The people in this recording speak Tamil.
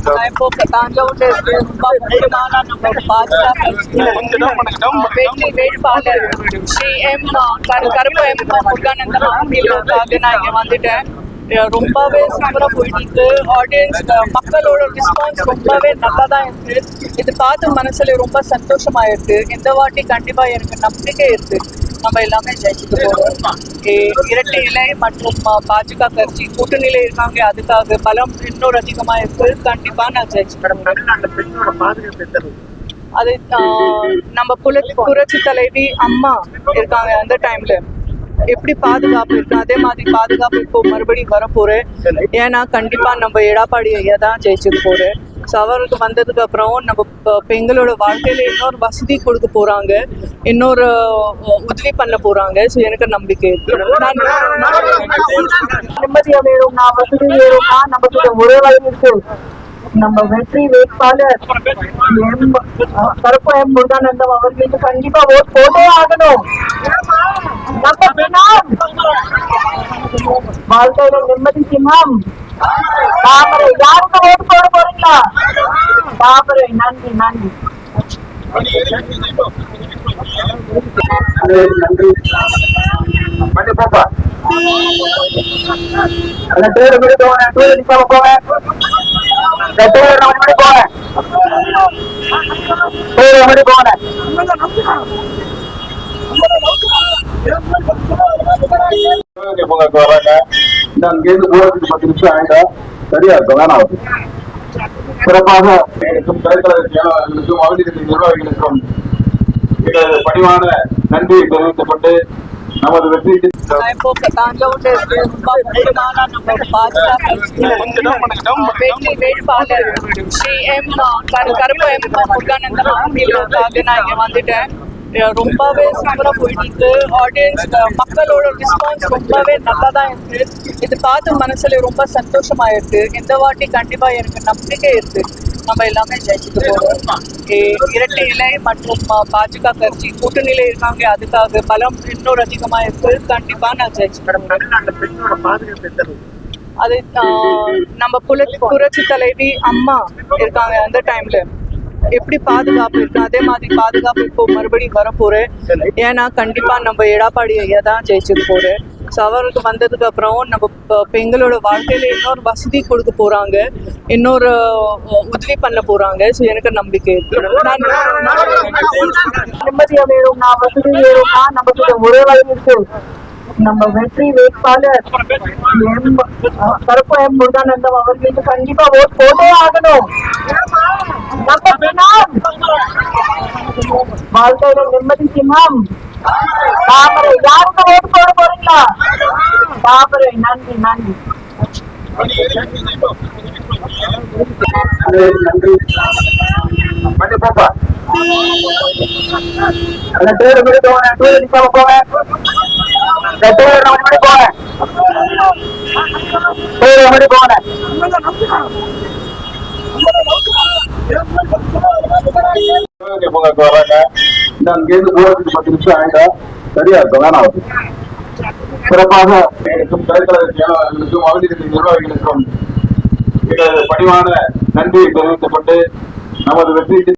இப்போ தஞ்சாவூர்ல இருக்கு ரொம்ப முக்கியமான நம்ம பாஜக வெற்றி வேட்பாளர் ஸ்ரீ எம் கருப்பு எம் முருகானந்தம் அவர்களுக்காக நான் இங்க வந்துட்டேன். ரொம்பவே சூப்பரா போயிட்டு இருக்கு. ஆடியன்ஸ் மக்களோட ரெஸ்பான்ஸ் ரொம்பவே நல்லா தான் இருக்கு. இது பார்த்து மனசுல ரொம்ப சந்தோஷமா இருக்கு. இந்த வாட்டி கண்டிப்பா எனக்கு நம்பிக்கை இருக்கு நம்ம எல்லாமே ஜெயிச்சுட்டு போறோம். இரட்டை இலை மற்றும் பாஜக கட்சி கூட்டணியில இருக்காங்க, அதுக்காக பலம் இன்னொரு அதிகமா இருக்கு. கண்டிப்பா நான் ஜெயிச்சுக்கிறேன். அது நம்ம புரட்சி தலைவி அம்மா இருக்காங்க அந்த டைம்ல எப்படி பாதுகாப்பு இருக்கு, அதே மாதிரி பாதுகாப்பு இப்போ மறுபடியும் வரப்போறேன். ஏன்னா கண்டிப்பா நம்ம எடப்பாடி ஐயா தான் ஜெயிச்சுட்டு போறேன். ஸோ அவருக்கு வந்ததுக்கு அப்புறம் நம்ம பெண்களோட வாழ்க்கையில இன்னொரு வசதி கொடுக்க போறாங்க, இன்னொரு உதவி பண்ண போறாங்க. ஸோ எனக்கு நம்பிக்கை இருக்கு. நிம்மதியா வேணும்னா வசதி வேணும்னா நமக்கு ஒரே வழி இருக்கு. நம்ம வெற்றி வேட்பாளர் கருப்பு எம் முருகானந்தம் அவர்களுக்கு கண்டிப்பா ஓட் போட்டே ஆகணும். நம்ம வாழ்க்கையில நிம்மதி சின்னம் தாமரை. யாருக்கு ஓட்டு போட போறீங்களா? தாமரை. நன்றி நன்றி. போப்பா பேரு போவேன் அங்கேருந்து போறதுக்கு 10 நிமிஷம் ஆயிட்டா சரியா இருக்கும். வேணாம் சிறப்பாக எனக்கும் கலைக்கழகங்களுக்கும் அவர்களுக்கு நிர்வாகிகளுக்கும் பணிவான நன்றியை தெரிவித்துக் கொண்டு நமது வெற்றி இப்போ தஞ்சாவூர்ல இருக்கு ரொம்ப முக்கியமான நம்ம பாஜக வெற்றி வேட்பாளர் ஸ்ரீ எம் கருப்பு எம் முருகானந்தம் அவர்களுக்காக நான் இங்க வந்துட்டேன். ரொம்பவே சூப்பரா போயிட்டு இருக்கு. ஆடியன்ஸ் மக்களோட ரெஸ்பான்ஸ் ரொம்பவே நல்லா தான் இருக்கு. இது பார்த்து மனசுல ரொம்ப சந்தோஷமா இருக்கு. இந்த வாட்டி கண்டிப்பா எனக்கு நம்பிக்கை இருக்கு நம்ம எல்லாமே ஜெயிச்சுட்டு போறோம். இரட்டை இலை மற்றும் பாஜக கட்சி கூட்டணியில இருக்காங்க, அதுக்காக பலம் இன்னொரு அதிகமா இருக்கு. கண்டிப்பா நான் ஜெயிச்சுக்கிறேன். அது நம்ம புரட்சி தலைவி அம்மா இருக்காங்க அந்த டைம்ல எப்படி பாதுகாப்பு இருக்கு, அதே மாதிரி பாதுகாப்பு இப்போ மறுபடியும் வரப்போறேன். ஏன்னா கண்டிப்பா நம்ம எடப்பாடி ஐயா தான் ஜெயிச்சுட்டு போறேன். ஸோ அவருக்கு வந்ததுக்கு அப்புறம் நம்ம பெண்களோட வாழ்க்கையில இன்னொரு வசதி கொடுக்க போறாங்க, இன்னொரு உதவி பண்ண போறாங்க. ஸோ எனக்கு நம்பிக்கை இருக்கு. நிம்மதியா வேணும்னா வசதி வேணும்னா நமக்கு ஒரே வழி இருக்கு. நம்ம வெற்றி வேட்பாளர் கருப்பு எம் முருகானந்தம் அவர்களுக்கு கண்டிப்பா ஓட் போட்டே ஆகணும். நம்ம வாழ்க்கையில நிம்மதி சின்னம் தாமரை. யாருக்கு ஓட்டு போட போறீங்களா? தாமரை. நன்றி நன்றி. போப்பா பேரு போவேன் அங்கேருந்து போறதுக்கு 10 நிமிஷம் ஆயிட்டா சரியா இருக்கும். வேணாம் சிறப்பாக எனக்கும் கலைக்கழகங்களுக்கும் அவர்களுக்கு நிர்வாகிகளுக்கும் பணிவான நன்றியை தெரிவித்துக் கொண்டு நமது வெற்றி